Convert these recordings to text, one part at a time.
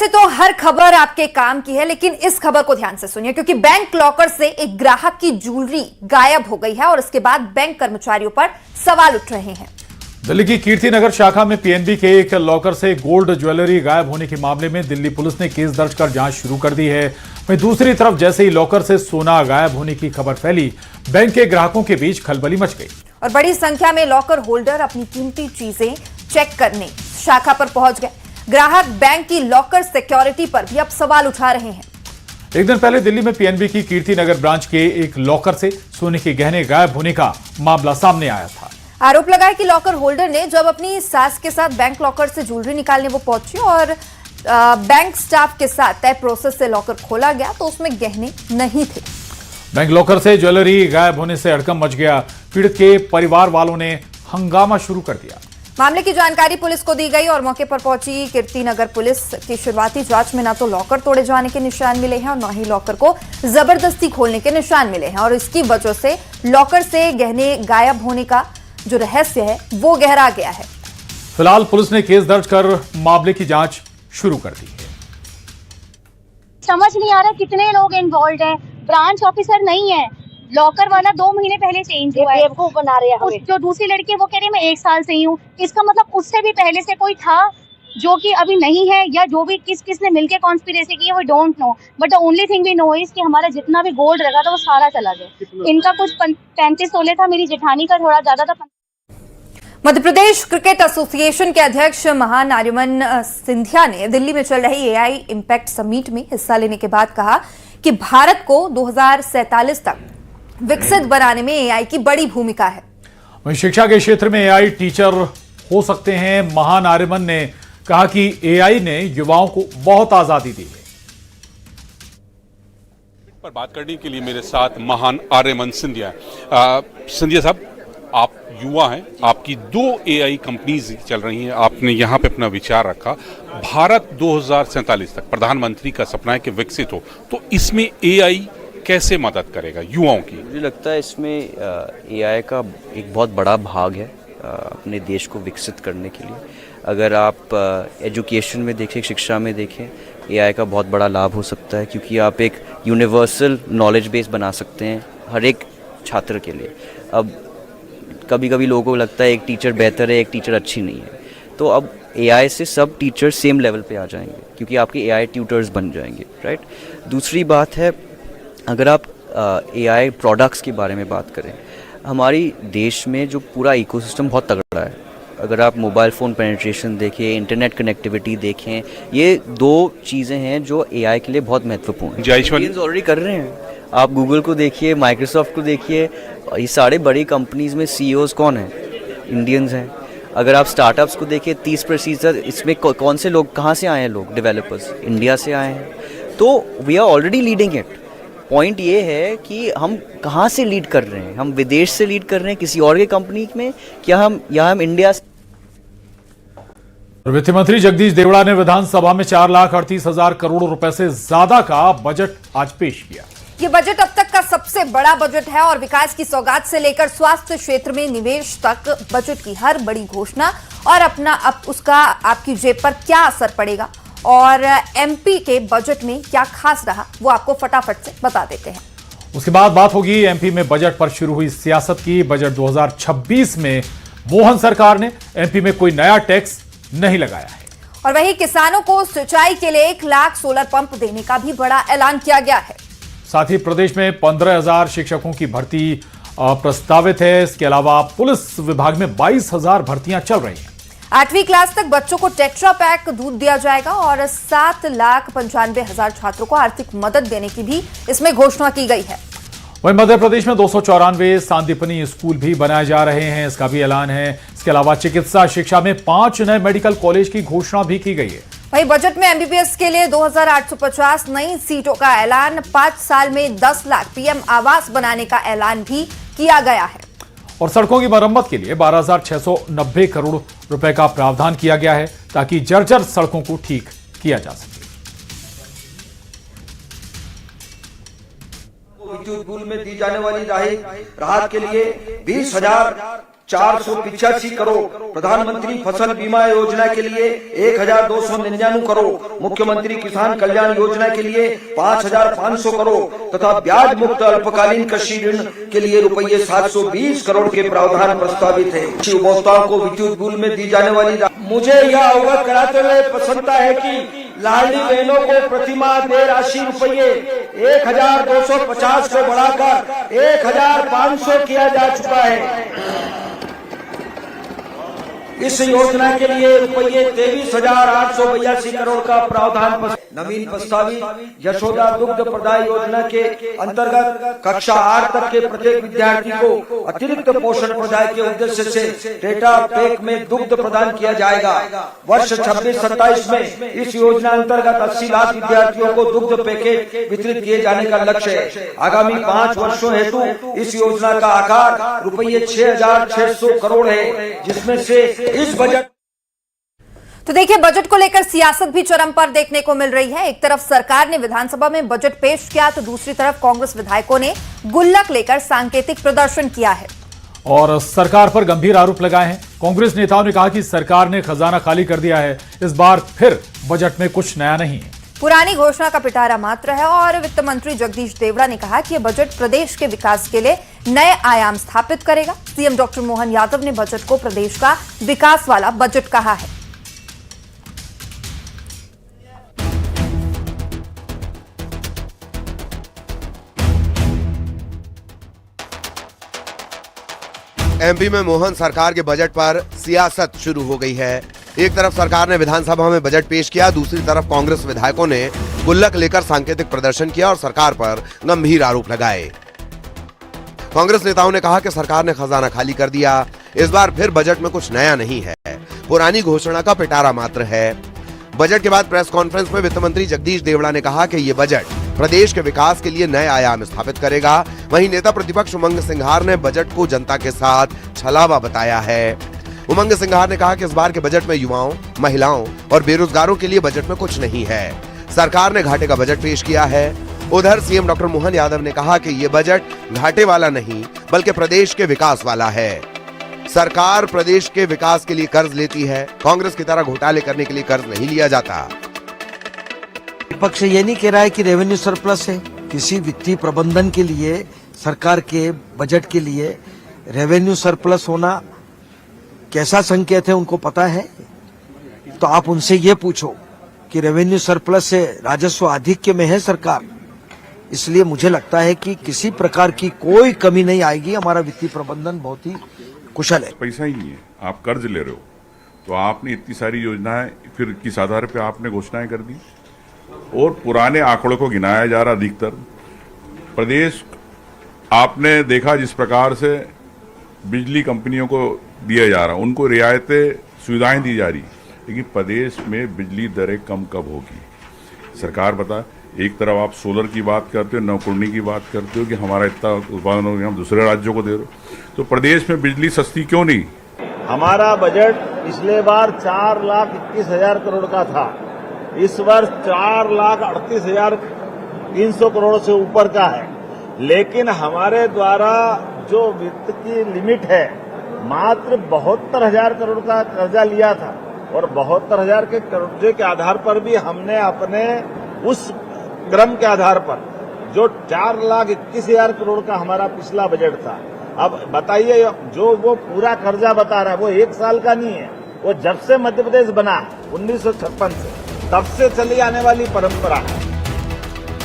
वैसे तो हर खबर आपके काम की है, लेकिन इस खबर को ध्यान से सुनिए, क्योंकि बैंक लॉकर से एक ग्राहक की ज्वेलरी गायब हो गई है और इसके बाद बैंक कर्मचारियों पर सवाल उठ रहे हैं। दिल्ली की कीर्ति नगर शाखा में पीएनबी के एक लॉकर से गोल्ड ज्वेलरी गायब होने के मामले में दिल्ली पुलिस ने केस दर्ज कर जांच शुरू कर दी है। वहीं दूसरी तरफ जैसे ही लॉकर से सोना गायब होने की खबर फैली, बैंक के ग्राहकों के बीच खलबली मच गई और बड़ी संख्या में लॉकर होल्डर अपनी कीमती चीजें चेक करने शाखा पर पहुंच गए। ग्राहक बैंक की लॉकर सिक्योरिटी पर भी अब सवाल उठा रहे हैं। एक दिन पहले दिल्ली में पीएनबी की कीर्ति नगर ब्रांच के एक लॉकर से सोने के गहने गायब होने का मामला सामने आया था। आरोप लगा है कि लॉकर होल्डर ने जब अपनी सास के साथ बैंक लॉकर से ज्वेलरी निकालने वो पहुंची और बैंक स्टाफ के साथ तय प्रोसेस से लॉकर खोला गया तो उसमें गहने नहीं थे। बैंक लॉकर से ज्वेलरी गायब होने से हड़कंप मच गया। पीड़ित के परिवार वालों ने हंगामा शुरू कर दिया। मामले की जानकारी पुलिस को दी गई और मौके पर पहुंची कीर्ति नगर पुलिस की शुरुआती जांच में न तो लॉकर तोड़े जाने के निशान मिले हैं और न ही लॉकर को जबरदस्ती खोलने के निशान मिले हैं और इसकी वजह से लॉकर से गहने गायब होने का जो रहस्य है वो गहरा गया है। फिलहाल पुलिस ने केस दर्ज कर मामले की जांच शुरू कर दी है। समझ नहीं आ रहा कितने लोग इन्वॉल्व हैं। ब्रांच ऑफिसर नहीं है, लॉकर वाला 2 महीने पहले चेंज हुआ है। बेवकूफ बना रहे हैं। जो दूसरी लड़की है वो कह रही है मैं 1 साल से ही हूँ। इसका मतलब उससे भी पहले से कोई था जो कि अभी नहीं है, या जो भी किसने मिलके कॉन्स्पिरेसी की है, we don't know. But the only thing we know is कि हमारा जितना भी गोल्ड रखा था वो सारा चला गया। इनका कुछ 35 तोले था, मेरी जेठानी का थोड़ा ज्यादा था। मध्य प्रदेश क्रिकेट एसोसिएशन के अध्यक्ष महान आर्यमन सिंधिया ने दिल्ली में चल रही एआई इम्पैक्ट समिट में हिस्सा लेने के बाद कहा कि भारत को 2047 तक विकसित बनाने में एआई की बड़ी भूमिका है। वहीं शिक्षा के क्षेत्र में एआई टीचर हो सकते हैं। महान आर्यमन ने कहा कि एआई ने युवाओं को बहुत आजादी दी है। पर बात करने के लिए मेरे साथ महान आर्यमन सिंधिया। सिंधिया साहब, आप युवा हैं, आपकी 2 एआई कंपनीज चल रही हैं, आपने यहाँ पे अपना विचार रखा। भारत 2047 तक प्रधानमंत्री का सपना है कि विकसित हो, तो इसमें एआई कैसे मदद करेगा युवाओं की? मुझे लगता है इसमें एआई का एक बहुत बड़ा भाग है अपने देश को विकसित करने के लिए। अगर आप एजुकेशन में देखें, शिक्षा में देखें, एआई का बहुत बड़ा लाभ हो सकता है, क्योंकि आप एक यूनिवर्सल नॉलेज बेस बना सकते हैं हर एक छात्र के लिए। अब कभी कभी लोगों को लगता है एक टीचर बेहतर है, एक टीचर अच्छी नहीं है, तो अब एआई से सब टीचर सेम लेवल पे आ जाएंगे, क्योंकि आपके एआई ट्यूटर्स बन जाएंगे, राइट। दूसरी बात है, अगर आप एआई प्रोडक्ट्स के बारे में बात करें, हमारी देश में जो पूरा इकोसिस्टम बहुत तगड़ा है। अगर आप मोबाइल फ़ोन पेनिट्रेशन देखें, इंटरनेट कनेक्टिविटी देखें, ये 2 चीज़ें हैं जो एआई के लिए बहुत महत्वपूर्ण हैं। इंडियंस ऑलरेडी कर रहे हैं। आप गूगल को देखिए, माइक्रोसॉफ्ट को देखिए, ये सारे बड़ी कंपनीज़ में सीईओज कौन हैं? इंडियंस हैं। अगर आप स्टार्टअप्स को देखिए, 30% इसमें कौन से लोग, कहाँ से आए हैं लोग? डेवलपर्स इंडिया से आए हैं। तो we are already leading it. Point ये है कि हम कहाँ से लीड कर रहे हैं? हम विदेश से लीड कर रहे हैं किसी और के कंपनी में, क्या हम इंडिया से? वित्त मंत्री जगदीश देवड़ा ने विधानसभा में 4,38,000 करोड़ रुपए से ज्यादा का बजट आज पेश किया। ये बजट अब तक का सबसे बड़ा बजट है और विकास की सौगात से लेकर स्वास्थ्य क्षेत्र में निवेश तक बजट की हर बड़ी घोषणा और उसका आपकी जेब पर क्या असर पड़ेगा और एमपी के बजट में क्या खास रहा, वो आपको फटाफट से बता देते हैं। उसके बाद बात होगी एमपी में बजट पर शुरू हुई सियासत की। बजट 2026 में मोहन सरकार ने एमपी में कोई नया टैक्स नहीं लगाया है और वहीं किसानों को सिंचाई के लिए 1 लाख सोलर पंप देने का भी बड़ा ऐलान किया गया है। साथ ही प्रदेश में 15,000 शिक्षकों की भर्ती प्रस्तावित है। इसके अलावा पुलिस विभाग में 22,000 भर्तियां चल रही हैं। 8वीं क्लास तक बच्चों को टेट्रा पैक दूध दिया जाएगा और 7,95,000 छात्रों को आर्थिक मदद देने की भी इसमें घोषणा की गई है। वहीं मध्य प्रदेश में 294 सांदीपनी स्कूल भी बनाए जा रहे हैं, इसका भी ऐलान है। इसके अलावा चिकित्सा शिक्षा में 5 नए मेडिकल कॉलेज की घोषणा भी की गई है। वहीं बजट में एमबीबीएस के लिए 2,850 नई सीटों का ऐलान, 5 साल में 10 लाख पीएम आवास बनाने का ऐलान भी किया गया है और सड़कों की मरम्मत के लिए 12,690 करोड़ रुपए का प्रावधान किया गया है, ताकि जर्जर सड़कों को ठीक किया जा सके। विद्युत बिल में दी जाने वाली राहत के लिए 20,000 485 करोड़, प्रधानमंत्री फसल बीमा योजना के लिए 1299 करोड़, मुख्यमंत्री किसान कल्याण योजना के लिए 5500 करोड़ तथा ब्याज मुक्त अल्पकालीन कृषि ऋण के लिए रुपये 720 करोड़ के प्रावधान प्रस्तावित है। उपभोक्ताओं को विद्युत बिल में दी जाने वाली मुझे यह अवगत कराते हुए प्रसन्नता है कि लाडली बहनों को प्रतिमाह देय राशि रुपये 1250 को बढ़ाकर 1500 किया जा चुका है। इस योजना के लिए रुपये 23,882 करोड़ का प्रावधान नवीन प्रस्तावित यशोदा दुग्ध प्रदाय योजना के अंतर्गत कक्षा 8 तक के प्रत्येक विद्यार्थी को अतिरिक्त पोषण प्रदाय के उद्देश्य से टेटा पैक में दुग्ध प्रदान किया जाएगा। वर्ष 26-27 में इस योजना अंतर्गत 80 लाख विद्यार्थियों को दुग्ध पैकेट वितरित किए जाने का लक्ष्य है। आगामी 5 वर्षों हेतु इस योजना का आकार रुपये 6,600 करोड़ है, जिसमें से इस बजट तो देखिए, बजट को लेकर सियासत भी चरम पर देखने को मिल रही है। एक तरफ सरकार ने विधानसभा में बजट पेश किया तो दूसरी तरफ कांग्रेस विधायकों ने गुल्लक लेकर सांकेतिक प्रदर्शन किया है और सरकार पर गंभीर आरोप लगाए हैं। कांग्रेस नेताओं ने कहा कि सरकार ने खजाना खाली कर दिया है, इस बार फिर बजट में कुछ नया नहीं है। पुरानी घोषणा का पिटारा मात्र है और वित्त मंत्री जगदीश देवड़ा ने कहा कि यह बजट प्रदेश के विकास के लिए नए आयाम स्थापित करेगा। सीएम डॉक्टर मोहन यादव ने बजट को प्रदेश का विकास वाला बजट कहा है। एमपी में मोहन सरकार के बजट पर सियासत शुरू हो गई है। एक तरफ सरकार ने विधानसभा में बजट पेश किया, दूसरी तरफ कांग्रेस विधायकों ने गुल्लक लेकर सांकेतिक प्रदर्शन किया और सरकार पर गंभीर आरोप लगाए। कांग्रेस नेताओं ने कहा कि सरकार ने खजाना खाली कर दिया, इस बार फिर बजट में कुछ नया नहीं है, पुरानी घोषणा का पिटारा मात्र है। बजट के बाद प्रेस कॉन्फ्रेंस में वित्त मंत्री जगदीश देवड़ा ने कहा कि ये बजट प्रदेश के विकास के लिए नए आयाम स्थापित करेगा। वहीं नेता प्रतिपक्ष उमंग सिंघार ने बजट को जनता के साथ छलावा बताया है। उमंग सिंघार ने कहा कि इस बार के बजट में युवाओं, महिलाओं और बेरोजगारों के लिए बजट में कुछ नहीं है। सरकार ने घाटे का बजट पेश किया है। उधर सीएम डॉक्टर मोहन यादव ने कहा कि ये बजट घाटे वाला नहीं बल्कि प्रदेश के विकास वाला है। सरकार प्रदेश के विकास के लिए कर्ज लेती है, कांग्रेस की तरह घोटाले करने के लिए कर्ज नहीं लिया जाता। विपक्ष ये नहीं कह रहा है कि रेवेन्यू सरप्लस है। किसी वित्तीय प्रबंधन के लिए, सरकार के बजट के लिए रेवेन्यू सरप्लस होना कैसा संकेत है उनको पता है। तो आप उनसे ये पूछो कि रेवेन्यू सरप्लस से राजस्व आधिक्य में है सरकार, इसलिए मुझे लगता है कि किसी प्रकार की कोई कमी नहीं आएगी। हमारा वित्तीय प्रबंधन बहुत ही कुशल है। पैसा ही नहीं है, आप कर्ज ले रहे हो, तो आपने इतनी सारी योजनाएं फिर किस आधार पे आपने घोषणाएं कर दी और पुराने आंकड़ों को गिनाया जा रहा। अधिकतर प्रदेश आपने देखा जिस प्रकार से बिजली कंपनियों को दिया जा रहा, उनको रियायतें सुविधाएं दी जा रही, लेकिन प्रदेश में बिजली दरें कम कब होगी? सरकार बता, एक तरफ आप सोलर की बात करते हो, नवकुंडी की बात करते हो कि हमारा इतना उत्पादन हो गया, हम दूसरे राज्यों को दे रहे हो, तो प्रदेश में बिजली सस्ती क्यों नहीं? हमारा बजट पिछले बार 4,21,000 करोड़ का था, इस वर्ष 4,38,300 करोड़ से ऊपर का है। लेकिन हमारे द्वारा जो वित्त की लिमिट है, मात्र 72,000 करोड़ का कर्जा लिया था और 72,000 के कर्जे के आधार पर भी हमने अपने उस क्रम के आधार पर जो 4,21,000 करोड़ का हमारा पिछला बजट था, अब बताइए जो वो पूरा कर्जा बता रहा है वो 1 साल का नहीं है, वो जब से मध्य प्रदेश बना 1956 से तब से चली आने वाली परंपरा है।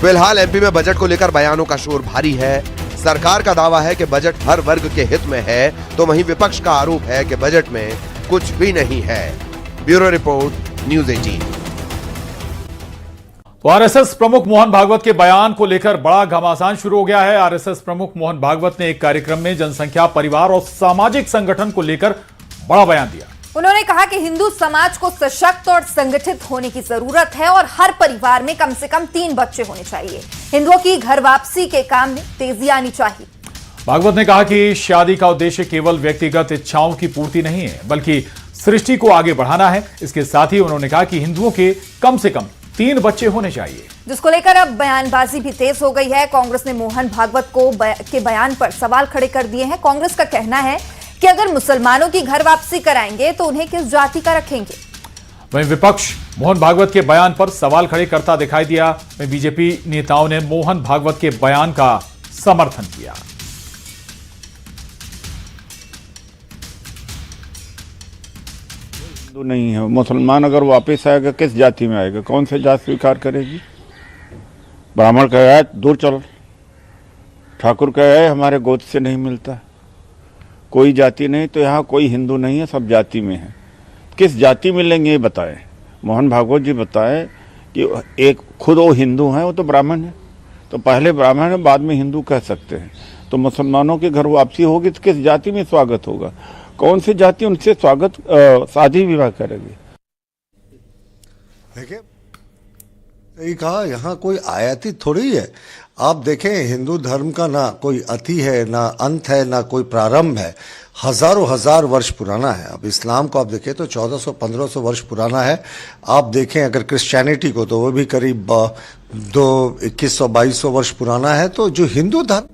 फिलहाल एमपी में बजट को लेकर बयानों का शोर भारी है। सरकार का दावा है कि बजट हर वर्ग के हित में है, तो वहीं विपक्ष का आरोप है कि बजट में कुछ भी नहीं है। Bureau report, news 18। तो आरएसएस प्रमुख मोहन भागवत के बयान को लेकर बड़ा घमासान शुरू हो गया है। आरएसएस प्रमुख मोहन भागवत ने एक कार्यक्रम में जनसंख्या, परिवार और सामाजिक संगठन को लेकर बड़ा बयान दिया। उन्होंने कहा कि हिंदू समाज को सशक्त और संगठित होने की जरूरत है और हर परिवार में कम से कम 3 बच्चे होने चाहिए। हिंदुओं की घर वापसी के काम में तेजी आनी चाहिए। भागवत ने कहा कि शादी का उद्देश्य केवल व्यक्तिगत इच्छाओं की पूर्ति नहीं है, बल्कि सृष्टि को आगे बढ़ाना है। इसके साथ ही उन्होंने कहा कि हिंदुओं के कम से कम 3 बच्चे होने चाहिए, जिसको लेकर अब बयानबाजी भी तेज हो गई है। कांग्रेस ने मोहन भागवत के बयान पर सवाल खड़े कर दिए हैं। कांग्रेस का कहना है कि अगर मुसलमानों की घर वापसी कराएंगे तो उन्हें किस जाति का रखेंगे। वहीं विपक्ष मोहन भागवत के बयान पर सवाल खड़े करता दिखाई दिया। वहीं बीजेपी नेताओं ने मोहन भागवत के बयान का समर्थन किया। हिंदू नहीं है, मुसलमान अगर वापस आएगा किस जाति में आएगा, कौन सी जात स्वीकार करेगी। ब्राह्मण कहे दूर चलो, ठाकुर कहे हमारे गोद से नहीं मिलता। कोई जाति नहीं, तो यहाँ कोई हिंदू नहीं है, सब जाति में है। किस जाति में लेंगे ये बताएं। मोहन भागवत जी बताएं कि एक खुद वो हिंदू हैं, वो तो ब्राह्मण है, तो पहले ब्राह्मण है बाद में हिंदू कह सकते हैं। तो मुसलमानों के घर वापसी होगी तो किस जाति में स्वागत होगा, कौन सी जाति उनसे स्वागत शादी विवाह करेगी। देखिए यही कहा, यहाँ कोई आयातित थोड़ी है। आप देखें हिंदू धर्म का ना कोई अति है, ना अंत है, ना कोई प्रारंभ है। हजारों हजार वर्ष पुराना है। अब इस्लाम को आप देखें तो 1400-1500 वर्ष पुराना है। आप देखें अगर क्रिश्चियनिटी को तो वो भी करीब 2100-2200 वर्ष पुराना है। तो जो हिंदू धर्म